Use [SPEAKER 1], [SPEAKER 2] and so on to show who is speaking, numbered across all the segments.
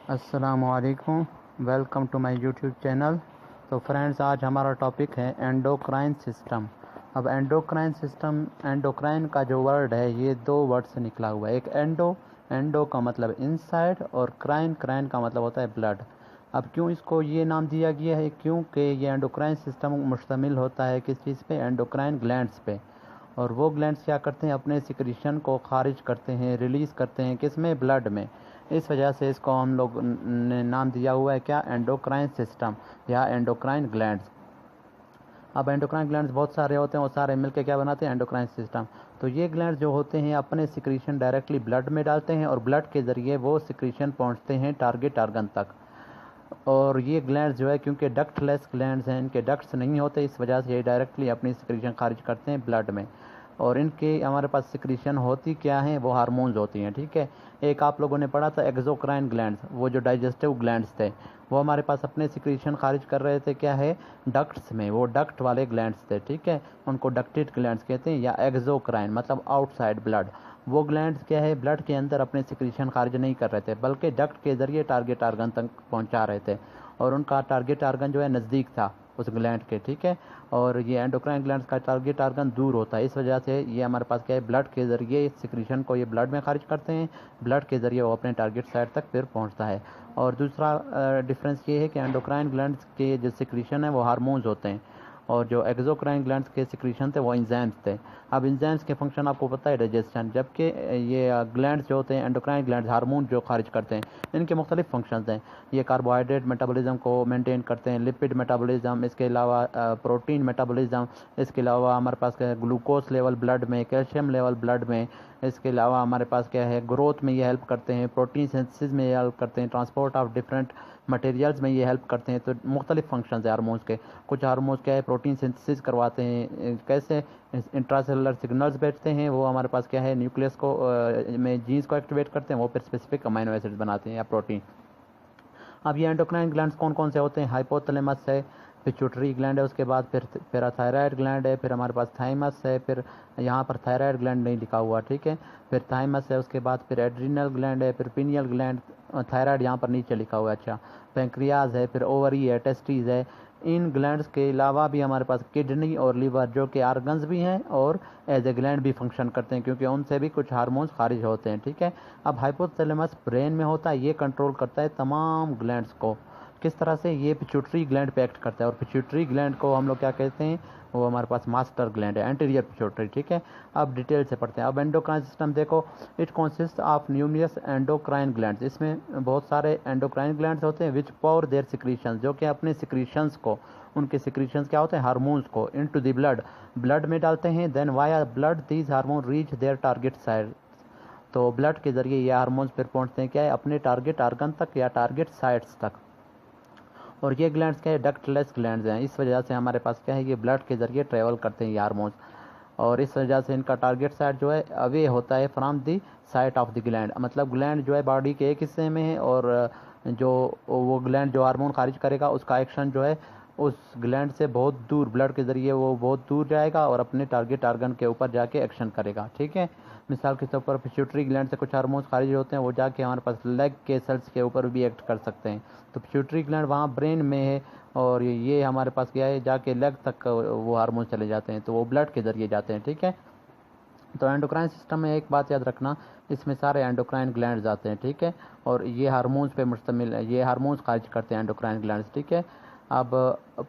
[SPEAKER 1] अस्सलामुअलैकुम, welcome to my YouTube channel. तो friends, आज हमारा टॉपिक है एंडोक्राइन सिस्टम। अब एंडोक्राइन सिस्टम, एंडोक्राइन का जो वर्ड है ये दो वर्ड से निकला हुआ है। एक एंडो का मतलब इनसाइड और क्राइन क्राइन का मतलब होता है ब्लड। अब क्यों इसको ये नाम दिया गया है? क्योंकि ये एंडोक्राइन सिस्टम मुश्तमिल होता है किस चीज़ पे? एंडोक्राइन ग्लैंड्स पे। और वो ग्लैंड्स क्या करते हैं? अपने सिक्रीशन को खारिज करते हैं, रिलीज़ करते हैं, किस में? ब्लड में। इस वजह से इसको हम लोग ने नाम दिया हुआ है क्या? एंडोक्राइन सिस्टम या एंडोक्राइन ग्लैंड्स। अब एंडोक्राइन ग्लैंड्स बहुत सारे होते हैं और सारे मिलकर क्या बनाते हैं? Endocrine system. तो ये ग्लैंड्स जो होते हैं अपने सिक्रीशन डायरेक्टली ब्लड में डालते हैं और ब्लड के ज़रिए वो सिक्रीशन पहुंचते हैं टारगेट आर्गन तक। और ये ग्लैंड्स जो है, क्योंकि डक्टलेस ग्लैंड्स हैं, इनके डक्ट्स नहीं होते, इस वजह से ये डायरेक्टली अपनी सिक्रीशन खारिज करते हैं ब्लड में। और इनके हमारे पास सिक्रीशन होती क्या है? वो हार्मोन्स होती हैं, ठीक है। एक आप लोगों ने पढ़ा था एक्सोक्राइन ग्लैंड्स, वो जो डाइजेस्टिव ग्लैंड्स थे, वो हमारे पास अपने सिक्रीशन खारिज कर रहे थे क्या है? डक्ट्स में। वो डक्ट वाले ग्लैंड्स थे, ठीक है। उनको डक्टेड ग्लैंड्स कहते हैं, या एक्सोक्राइन मतलब आउटसाइड ब्लड। वो ग्लैंड्स क्या है? ब्लड के अंदर अपने सिक्रीशन खारिज नहीं कर रहे थे, बल्कि डक्ट के ज़रिए टारगेट आर्गन तक पहुंचा रहे थे। और उनका टारगेट आर्गन जो है नज़दीक था उस ग्लैंड के, ठीक है। और ये एंडोक्राइन ग्लैंड्स का टारगेट आर्गन दूर होता है, इस वजह से ये हमारे पास क्या है? ब्लड के ज़रिए इस सिक्रीशन को ये ब्लड में खारिज करते हैं। ब्लड के ज़रिए वो अपने टारगेट साइड तक फिर पहुंचता है। और दूसरा डिफरेंस ये है कि एंडोक्राइन ग्लैंड्स के जो सिक्रीशन है वो हार्मोन्स होते हैं, और जो एक्सोक्राइन ग्लैंड्स के सिक्रीशन थे वो इंजाइम्स थे। अब इंजाइम्स के फंक्शन आपको पता है, डाइजेशन। जबकि ये ग्लैंड्स जो होते हैं, एंडोक्राइन ग्लैंड्स हार्मोन जो खारिज करते हैं, इनके मुख्तलिफ फंक्शंस हैं। ये कार्बोहाइड्रेट मेटाबॉलिज्म को मेंटेन करते हैं, लिपिड मेटाबॉलिज्म, इसके अलावा प्रोटीन मेटाबॉलिज्म, इसके अलावा हमारे पास क्या है? ग्लूकोज लेवल ब्लड में, कैल्शियम लेवल ब्लड में। इसके अलावा हमारे पास क्या है? ग्रोथ में ये हेल्प करते हैं, प्रोटीन सिंथेसिस में ये हेल्प करते हैं, ट्रांसपोर्ट ऑफ डिफरेंट मटेरियल्स में ये हेल्प करते हैं। तो मुख्तलिफ फंक्शंस है हार्मोन्स के। कुछ हार्मोन्स क्या है? प्रोटीन सिंथेसिस करवाते हैं। कैसे? इंट्रासेलुलर सिग्नल्स बैठते हैं, वो हमारे पास क्या है? न्यूक्लियस को में जीन्स को एक्टिवेट करते हैं, वो फिर स्पेसिफिक अमाइनो एसिड्स बनाते हैं या प्रोटीन। अब ये एंडोक्राइन ग्लैंड्स कौन कौन से होते हैं? हाइपोथैलेमस है, पिट्यूटरी ग्लैंड है, उसके बाद फिर पैराथायराइड ग्लैंड है, फिर हमारे पास थाइमस है, फिर यहाँ पर थायराइड ग्लैंड नहीं लिखा हुआ, ठीक है। फिर थाइमस है, उसके बाद फिर एड्रिनल ग्लैंड है, फिर पिनियल ग्लैंड, थायराइड यहाँ पर नीचे लिखा हुआ है, अच्छा। पेंक्रियाज है, फिर ओवरी है, टेस्टिस है। इन ग्लैंड्स के अलावा भी हमारे पास किडनी और लिवर जो कि आर्गन्स भी हैं और एज ए ग्लैंड भी फंक्शन करते हैं, क्योंकि उनसे भी कुछ हार्मोन्स खारिज होते हैं, ठीक है। अब हाइपोथैलेमस ब्रेन में होता है, ये कंट्रोल करता है तमाम ग्लैंड्स को। किस तरह से? ये पिट्यूटरी ग्लैंड पे एक्ट करता है, और पिट्यूटरी ग्लैंड को हम लोग क्या कहते हैं? वो हमारे पास मास्टर ग्लैंड है, एंटीरियर पिट्यूटरी, ठीक है। अब डिटेल से पढ़ते हैं। अब एंडोक्राइन सिस्टम देखो, it consist of numerous endocrine glands. इसमें बहुत सारे एंडोक्राइन ग्लैंड्स होते हैं, विच पावर देयर सिक्रीशंस, जो कि अपने सिक्रीशंस को, उनके सिक्रीशंस क्या होते हैं? हार्मोन्स को इनटू द ब्लड, ब्लड में डालते हैं। Then via blood these hormone reach their target side. तो ब्लड के जरिए ये हार्मोन्स फिर पहुंचते हैं क्या है? अपने टारगेट आर्गन तक या टारगेट साइट्स तक। और ये ग्लैंड्स क्या है? डक्टलेस ग्लैंड्स हैं, इस वजह से हमारे पास क्या है? ये ब्लड के जरिए ट्रेवल करते हैं ये हार्मोन्स। और इस वजह से इनका टारगेट साइट जो है अवे होता है from the site of the gland. मतलब ग्लैंड जो है बॉडी के एक हिस्से में है, और जो वो ग्लैंड जो हार्मोन खारिज करेगा उसका एक्शन जो है उस ग्लैंड से बहुत दूर, ब्लड के ज़रिए वो बहुत दूर जाएगा और अपने टारगेट आर्गन के ऊपर जाके एक्शन करेगा, ठीक है। मिसाल के तौर पर पिट्यूटरी ग्लैंड से कुछ हार्मोन्स खारिज होते हैं, वो जाके हमारे पास लेग के सेल्स के ऊपर भी एक्ट कर सकते हैं। तो पिट्यूटरी ग्लैंड वहाँ ब्रेन में है, और ये हमारे पास क्या है? जाके लेग तक वो हार्मोन चले जाते हैं, तो वो ब्लड के ज़रिए जाते हैं, ठीक है। तो एंडोक्राइन सिस्टम में एक बात याद रखना, इसमें सारे एंडोक्राइन ग्लैंड्स आते हैं, ठीक है। और ये हार्मोन्स पे मुश्तमिल है, ये हार्मोन्स खारिज करते हैं एंडोक्राइन ग्लैंड्स, ठीक है। अब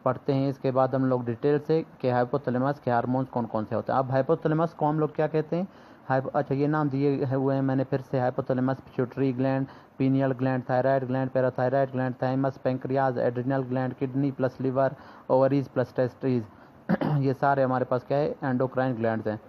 [SPEAKER 1] पढ़ते हैं इसके बाद हम लोग डिटेल से कि हाइपोथैलेमस के हार्मोन्स कौन कौन से होते हैं। अब हाइपोथैलेमस को हम लोग क्या कहते हैं? अच्छा, ये नाम दिए हुए हैं मैंने फिर से, hypothalamus, pituitary gland, pineal gland, thyroid gland, parathyroid gland, thymus, pancreas, adrenal gland, kidney plus liver, ovaries plus testis. ये सारे हमारे पास क्या है? एंडोक्राइन ग्लैंड्स हैं।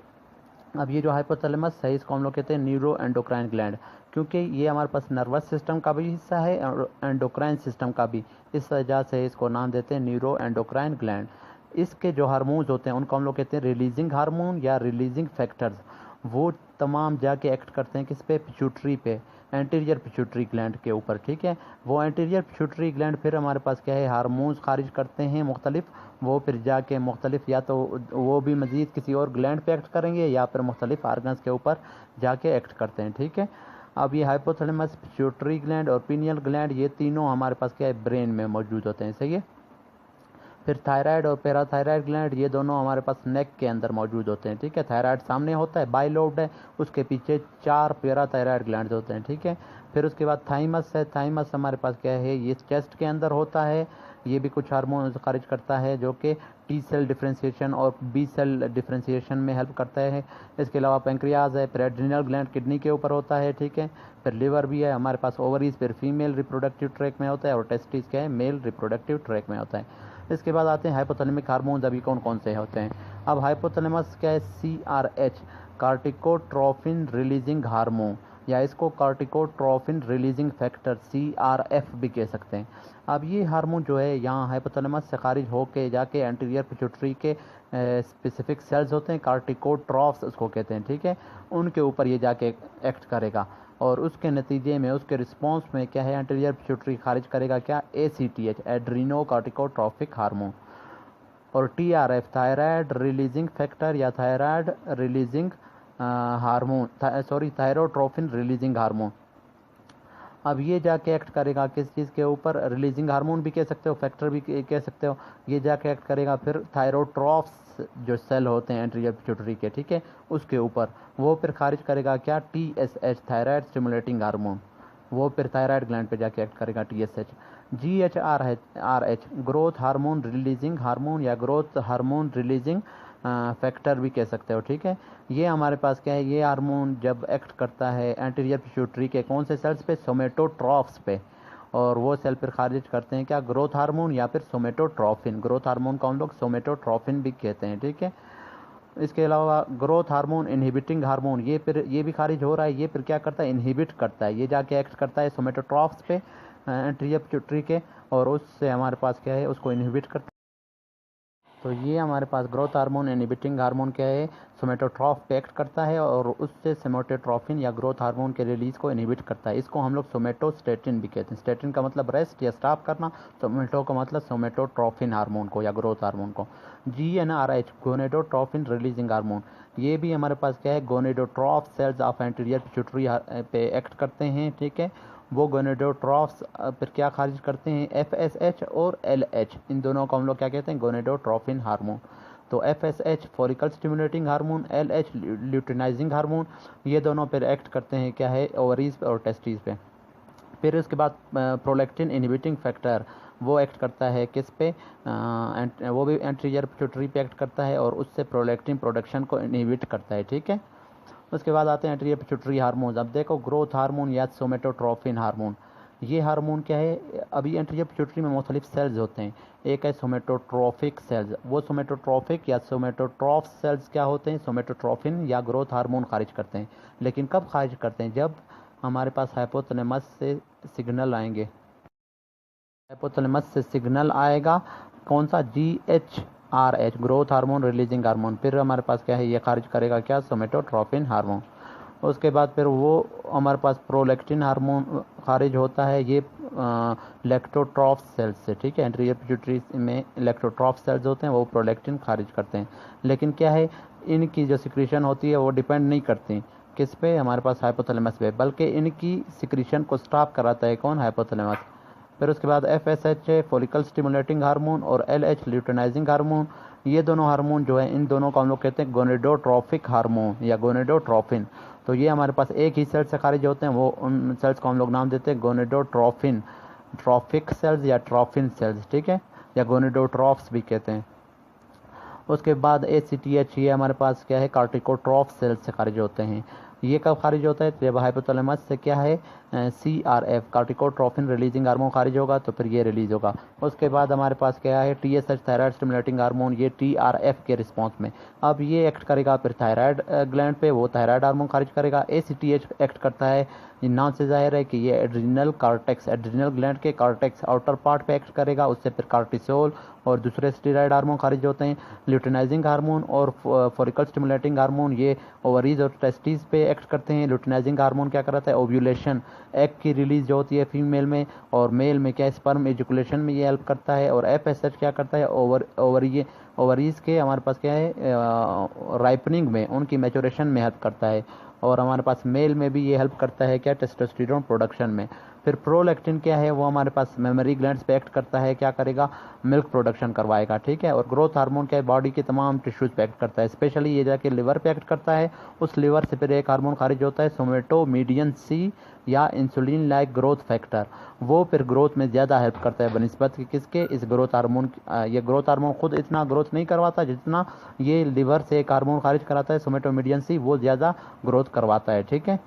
[SPEAKER 1] अब ये जो हाइपोथैलेमस है, इसको हम लोग कहते हैं न्यूरो एंडोक्राइन ग्लैंड, क्योंकि ये हमारे पास नर्वस सिस्टम का भी हिस्सा है और एंडोक्राइन सिस्टम का भी। इस वजह से इसको नाम देते हैं न्यूरो एंडोक्राइन ग्लैंड। इसके जो हार्मोन्स होते हैं उनको हम लोग कहते हैं रिलीजिंग हार्मोन या रिलीजिंग फैक्टर्स। वो तमाम जाके एक्ट करते हैं किस पे? पिट्यूटरी पे, एंटीरियर पिट्यूटरी ग्लैंड के ऊपर, ठीक है। वो एंटीरियर पिट्यूटरी ग्लैंड फिर हमारे पास क्या है? हार्मोन्स खारिज करते हैं मुख्तलिफ। वो फिर जाके मुख्तलिफ, या तो वो भी मज़ीद किसी और ग्लैंड पे एक्ट करेंगे या फिर मुख्तलिफ आर्गन्स के ऊपर जाके एक्ट करते हैं, ठीक है। अब ये हाइपोथैलेमस, पिट्यूटरी ग्लैंड और पीनियल ग्लैंड, ये तीनों हमारे पास क्या है, ब्रेन में मौजूद होते हैं, सही है। फिर थायराइड और पैराथायराइड ग्लैंड, ये दोनों हमारे पास नेक के अंदर मौजूद होते हैं, ठीक है। थायराइड सामने होता है, बाइलोब्ड है, उसके पीछे 4 पैराथायराइड ग्लैंड होते हैं, ठीक है। फिर उसके बाद थाइमस है, थाइमस हमारे पास क्या है, ये चेस्ट के अंदर होता है, ये भी कुछ हार्मोन खारिज करता है जो कि टी सेल डिफ्रेंशिएशन और बी सेल डिफ्रेंशिएशन में हेल्प करता है। इसके अलावा पेंक्रियाज है, फिर एड्रिनल ग्लैंड किडनी के ऊपर होता है, ठीक है। फिर लिवर भी है हमारे पास, ओवरीज फिर फीमेल रिप्रोडक्टिव ट्रैक में होता है और टेस्टिस क्या है, मेल रिप्रोडक्टिव ट्रैक में होता है। इसके बाद आते हैं हाइपोथैलेमिक हार्मोन्स, अभी कौन कौन से होते हैं। अब हाइपोथैलेमस क्या है, CRH कार्टिकोट्रोफिन रिलीजिंग हार्मोन, या इसको कार्टिकोट्रोफिन रिलीजिंग फैक्टर CRF भी कह सकते हैं। अब ये हार्मोन जो है यहाँ हाइपोथैलेमस से खारिज होके जाके एंटीरियर पिट्यूटरी के स्पेसिफिक सेल्स होते हैं, कार्टिकोट्रॉफ्स उसको कहते हैं, ठीक है, उनके ऊपर ये जाके एक्ट करेगा और उसके नतीजे में, उसके रिस्पॉन्स में क्या है, एंटीरियर पिट्यूटरी खारिज करेगा क्या, ACTH एड्रीनो कार्टिकोट्रॉफिक हार्मोन, और TRF थायराइड रिलीजिंग फैक्टर या thyroid releasing hormone, thyrotrophin releasing hormone. अब ये जाके एक्ट करेगा किस चीज़ के ऊपर, रिलीजिंग हार्मोन भी कह सकते हो, फैक्टर भी कह सकते हो। ये जाके एक्ट करेगा फिर थायरोट्रॉफ्स जो सेल होते हैं एंटीरियर पिट्यूटरी के, ठीक है, उसके ऊपर। वो फिर खारिज करेगा क्या, TSH थायराइड स्टिमुलेटिंग हार्मोन, वो फिर थायराइड ग्लैंड पे जाके एक्ट करेगा TSH। GHRH growth hormone releasing hormone या ग्रोथ हार्मोन रिलीजिंग फैक्टर भी कह सकते हो, ठीक है। ये हमारे पास क्या है, ये हार्मोन जब एक्ट करता है एंटीरियर पिट्यूटरी के कौन से सेल्स पे, सोमेटोट्रॉफ्स पे, और वो सेल फिर खारिज करते हैं क्या, ग्रोथ हार्मोन या फिर सोमेटोट्रॉफिन। ग्रोथ हार्मोन को हम लोग सोमेटोट्रॉफिन भी कहते हैं, ठीक है। इसके अलावा ग्रोथ हार्मोन इनहिबिटिंग हार्मोन, ये भी खारिज हो रहा है, ये फिर क्या करता है, इनहिबिट करता है, ये जाके एक्ट करता है सोमेटोट्रॉफ्स पे एंटीरियर पिट्यूटरी के, और उससे हमारे पास क्या है, उसको इनहिबिट करता है। तो ये हमारे पास ग्रोथ हार्मोन इनहिबिटिंग हार्मोन क्या है, सोमेटोट्रॉफ पे एक्ट करता है और उससे सोमेटोट्रॉफिन या ग्रोथ हार्मोन के रिलीज को इनहिबिट करता है। इसको हम लोग सोमेटोस्टेटिन भी कहते हैं। स्टेटिन का मतलब रेस्ट या स्टॉप करना, सोमेटो का मतलब सोमेटोट्रॉफिन हार्मोन को या ग्रोथ हार्मोन को। GnRH गोनेडोट्रॉफिन रिलीजिंग हार्मोन, ये भी हमारे पास क्या है, गोनेडोट्रॉफ सेल्स ऑफ एंटीरियर पिट्यूटरी पे एक्ट करते हैं, ठीक है। वो गोनेडोट्रॉफ्स फिर क्या खारिज करते हैं, FSH और LH, इन दोनों को हम लोग क्या कहते हैं, गोनेडोट्रॉफिन हार्मोन। तो FSH follicle stimulating hormone, LH luteinizing hormone, ये दोनों फिर एक्ट करते हैं क्या है, ओवरीज पे और टेस्टिस पे। फिर उसके बाद प्रोलैक्टिन इनहिबिटिंग फैक्टर, वो एक्ट करता है किस पे, वो भी एंटीरियर पिट्यूटरी पे एक्ट करता है और उससे प्रोलैक्टिन प्रोडक्शन को इनहिबिट करता है, ठीक है। उसके बाद आते हैं एंटीरियर पिट्यूटरी हार्मोन। अब देखो ग्रोथ हार्मोन या सोमेटोट्रॉफिन हार्मोन, ये हार्मोन क्या है, अभी एंटीरियर पिट्यूटरी में मुख्तलिफ सेल्स होते हैं। एक है सोमेटोट्रॉफिक सेल्स, वो सोमेटोट्रॉफिक या सोमेटोट्रॉफ सेल्स क्या होते हैं, सोमेटोट्रॉफिन या ग्रोथ हार्मोन खारिज करते हैं। लेकिन कब खारिज करते हैं, जब हमारे पास हाइपोथैलेमस से सिग्नल आएंगे, हाइपोथैलेमस से सिग्नल आएगा कौन सा, GHRH growth hormone releasing hormone, फिर हमारे पास क्या है, ये खारिज करेगा क्या, सोमेटोट्रॉफिन हार्मोन। उसके बाद फिर वो हमारे पास प्रोलैक्टिन हार्मोन खारिज होता है, ये लैक्टोट्रॉफ सेल्स से, ठीक है। एंटीरियर पिट्यूटरी में लैक्टोट्रॉफ सेल्स होते हैं, वो प्रोलैक्टिन खारिज करते हैं। लेकिन क्या है, इनकी जो सिक्रीशन होती है वो डिपेंड नहीं करती किस पे, हमारे पास हाइपोथैलेमस पे, बल्कि इनकी सिक्रीशन को स्टॉप कराता है कौन, हाइपोथैलेमस। फिर उसके बाद FSH है फॉलिकल स्टिमुलेटिंग हार्मोन और LH ल्यूटिनाइजिंग हार्मोन, ये दोनों हार्मोन जो है, इन दोनों को हम लोग कहते हैं गोनेडोट्रॉफिक हार्मोन या गोनेडोट्रॉफिन। तो ये हमारे पास एक ही सेल से खारिज होते हैं, वो उन सेल्स को हम लोग नाम देते हैं गोनेडोट्रॉफिन, ट्रॉफिक सेल्स या ट्रॉफिन सेल्स, ठीक है, या गोनेडोट्रॉफ्स भी कहते हैं। उसके बाद ACTH, ये हमारे पास क्या है, कार्टिकोट्रॉफ सेल्स से खारिज होते हैं। ये कब खारिज होता है, जब हाइपोथैलेमस से क्या है, CRF कार्टिकोट्रोफिन रिलीजिंग हार्मोन खारिज होगा तो फिर ये रिलीज होगा। उसके बाद हमारे पास क्या है, TSH थायराइड स्टिमुलेटिंग हार्मोन, ये TRF के रिस्पॉन्स में अब ये एक्ट करेगा फिर थायराइड ग्लैंड पे, वो थायराइड हार्मोन खारिज करेगा। ACTH एक्ट करता है, नाम से जाहिर है कि ये एड्रिनल कार्टेक्स, एड्रिनल ग्लैंड के कार्टेक्स आउटर पार्ट पे एक्ट करेगा, उससे फिर कार्टिसोल और दूसरे स्टेरॉयड हार्मोन खारिज होते हैं। ल्यूटिनाइजिंग हार्मोन और फॉलिकल स्टिमुलेटिंग हार्मोन ये ओवरीज और टेस्टिस पे एक्ट करते हैं। ल्यूटिनाइजिंग हार्मोन क्या कराता है, ओव्यूलेशन, एग की रिलीज जो होती है फीमेल में, और मेल में क्या स्पर्म एजुकुलेशन में ये हेल्प करता है। और FSH क्या करता है, ओवरीज के हमारे पास क्या है, राइपनिंग में, उनकी मैचुरेशन में हेल्प करता है। और हमारे पास मेल में भी ये हेल्प करता है क्या, टेस्टोस्टेरोन प्रोडक्शन में। फिर प्रोलैक्टिन क्या है, वो हमारे पास मेमोरी ग्लैंड्स पे एक्ट करता है, क्या करेगा, मिल्क प्रोडक्शन करवाएगा, ठीक है। और ग्रोथ हार्मोन क्या है, बॉडी के तमाम टिश्यूज पे एक्ट करता है, स्पेशली ये जाके लिवर पे एक्ट करता है। उस लिवर से फिर एक हार्मोन खारिज होता है सोमेटोमीडियन सी या इंसुलिन लाइक ग्रोथ फैक्टर, वो फिर ग्रोथ में ज़्यादा हेल्प करता है बनिस्बत कि किसके, इस ग्रोथ हार्मोन। ये ग्रोथ हार्मोन खुद इतना ग्रोथ नहीं करवाता जितना ये लिवर से एक हार्मोन खारिज कराता है सोमेटोमीडियन सी, वो ज़्यादा ग्रोथ करवाता है, ठीक है।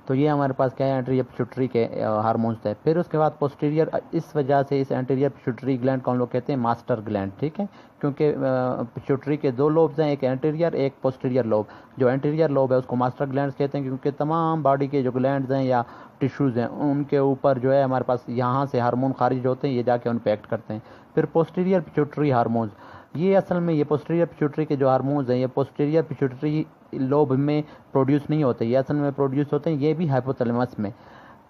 [SPEAKER 1] तो ये हमारे पास क्या है, एंटीरियर पिट्यूटरी के हार्मोन्स थे। फिर उसके बाद पोस्टीरियर, इस वजह से इस एंटीरियर पिट्यूटरी ग्लैंड को हम लोग कहते हैं मास्टर ग्लैंड, ठीक है, क्योंकि पिट्यूटरी के दो लोब्स हैं, एक एंटीरियर एक पोस्टीरियर लोब। जो एंटीरियर लोब है उसको मास्टर ग्लैंड कहते हैं, क्योंकि तमाम बॉडी के जो ग्लैंड्स हैं या टिश्यूज़ हैं उनके ऊपर जो है हमारे पास यहाँ से हार्मोन खारिज होते हैं, ये जाके उन पर एक्ट करते हैं। फिर पोस्टीरियर पिट्यूटरी हार्मोन्स, ये असल में ये पोस्टीरियर पिट्यूटरी के जो हार्मोन्स हैं ये पोस्टीरियर पिट्यूटरी लोब में प्रोड्यूस नहीं होते, ये असल में प्रोड्यूस होते हैं ये भी हाइपोथैलेमस में।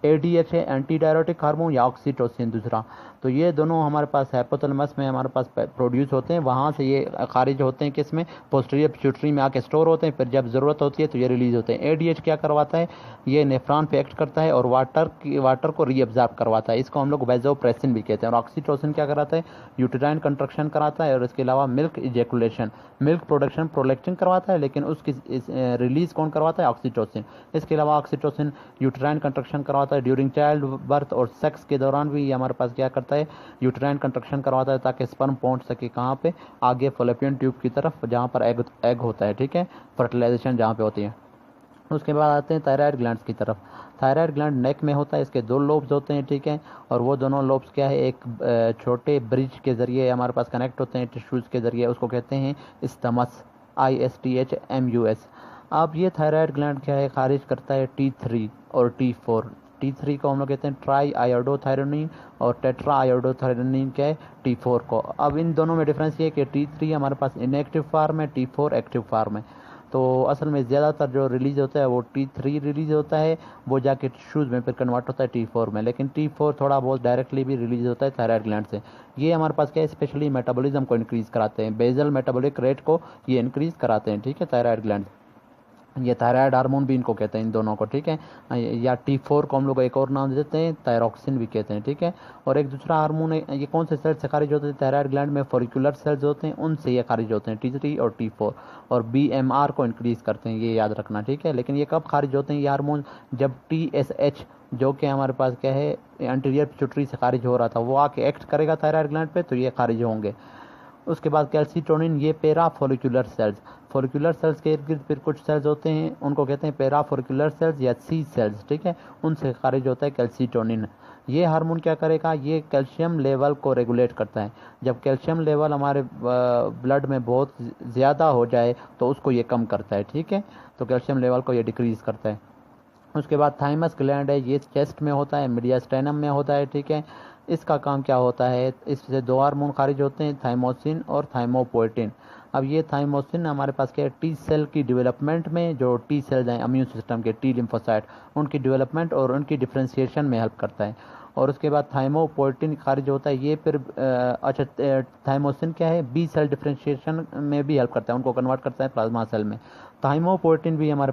[SPEAKER 1] एडीएच है एंटी डायरेटिक हार्मोन या ऑक्सीटोसिन दूसरा, तो ये दोनों हमारे पास हाइपोथैलेमस में हमारे पास प्रोड्यूस होते हैं, वहाँ से ये खारिज होते हैं किस में, पोस्टीरियर पिट्यूटरी में आके स्टोर होते हैं, फिर जब ज़रूरत होती है तो ये रिलीज़ होते हैं। एडीएच क्या करवाता है, ये नेफ्रॉन पे एक्ट करता है और वाटर को रीअब्जॉर्ब करवाता है, इसको हम लोग वैजोप्रेसिन भी कहते हैं। और ऑक्सीटोसिन क्या कराता है, यूटेराइन कंट्रक्शन कराता है, और इसके अलावा milk ejaculation, milk production prolactin करवाता है, लेकिन उसकी रिलीज़ कौन करवाता है, ऑक्सीटोसिन। इसके अलावा ऑक्सीटोसिन यूटेराइन कंट्रक्शन करवाता है ड्यूरिंग चाइल्ड बर्थ, और सेक्स के दौरान भी ये हमारे पास क्या करता है, यूटेराइन कंट्रक्शन करवाता है ताकि स्पर्म पहुंच सके कहाँ पे, आगे फॉलोपियन ट्यूब की तरफ जहाँ पर एग होता है, ठीक है, फर्टिलाइजेशन जहाँ पे होती है। उसके बाद आते हैं थायराइड ग्लैंड्स की तरफ। थायराइड ग्लैंड नेक में होता है, इसके दो लोब्स होते हैं, ठीक है, और वो दोनों लोब्स क्या है, एक छोटे ब्रिज के ज़रिए हमारे पास कनेक्ट होते हैं टिश्यूज़ के ज़रिए, उसको कहते हैं स्टमस, ISTHMUS। अब ये थायराइड ग्लैंड क्या है, खारिज करता है T3 और T4। T3 को हम लोग कहते हैं ट्राई आयोडोथायरोनिन, और टेट्रा आयोडोथायरोनिन क्या है, T4 को। अब इन दोनों में डिफरेंस ये है कि T3 हमारे पास इनएक्टिव फार्म है, T4 एक्टिव फार्म है। तो असल में ज़्यादातर जो रिलीज़ होता है वो T3 रिलीज़ होता है, वो जाके टिश्यूज़ में फिर कन्वर्ट होता है T4 में, लेकिन T4 थोड़ा बहुत डायरेक्टली भी रिलीज़ होता है थायराइड ग्लैंड से। ये हमारे पास क्या है, स्पेशली मेटाबॉलिज्म को इंक्रीज़ कराते हैं, बेजल मेटाबॉलिक रेट को ये इंक्रीज़ कराते हैं, ठीक है, थायराइड ग्लैंड। ये थायराइड हार्मोन भी इनको कहते हैं, इन दोनों को, ठीक है, या T4 को हम लोग एक और नाम देते हैं, थायरॉक्सिन भी कहते हैं, ठीक है। और एक दूसरा हार्मोन है, ये कौन से सेल से खारिज होते हैं, थायराइड ग्लैंड में फॉलिकुलर सेल्स होते हैं, उनसे ये खारिज होते हैं, T3 और T4, और BMR को इंक्रीज़ करते हैं, ये याद रखना, ठीक है। लेकिन ये कब खारिज होते हैं ये हार्मोन, जब TSH जो कि हमारे पास क्या है एंटीरियर पिट्यूटरी से खारिज हो रहा था, वो आके एक्ट करेगा थायराइड ग्लैंड पे, तो ये खारिज होंगे। उसके बाद कैल्सीटोनिन, ये पेरा फॉलिकुलर सेल्स, फॉलिकुलर सेल्स के इर्द गिर्द फिर कुछ सेल्स होते हैं, उनको कहते हैं पेरा फॉलिकुलर सेल्स या सी सेल्स, ठीक है, उनसे खारिज होता है कैल्सीटोनिन। ये हार्मोन क्या करेगा, ये कैल्शियम लेवल को रेगुलेट करता है, जब कैल्शियम लेवल हमारे ब्लड में बहुत ज़्यादा हो जाए तो उसको ये कम करता है, ठीक है, तो कैल्शियम लेवल को ये डिक्रीज़ करता है। उसके बाद थाइमस ग्लैंड है, ये चेस्ट में होता है, मीडियास्टेनम में होता है, ठीक है। इसका काम क्या होता है, इससे दो हार्मोन खारिज होते हैं, थाइमोसिन और थाइमोपोएटिन। अब ये थाइमोसिन हमारे पास क्या है, टी सेल की डेवलपमेंट में, जो टी सेल्स हैं इम्यून सिस्टम के, टी लिम्फोसाइट, उनकी डेवलपमेंट और उनकी डिफ्रेंशिएशन में हेल्प करता है। और उसके बाद थाइमोपोएटिन खारिज होता है, ये फिर अच्छा थाइमोसिन क्या है, बी सेल डिफ्रेंशिएशन में भी हेल्प करता है, उनको कन्वर्ट करता है प्लाज्मा सेल में। थाइमोपोएटिन भी हमारे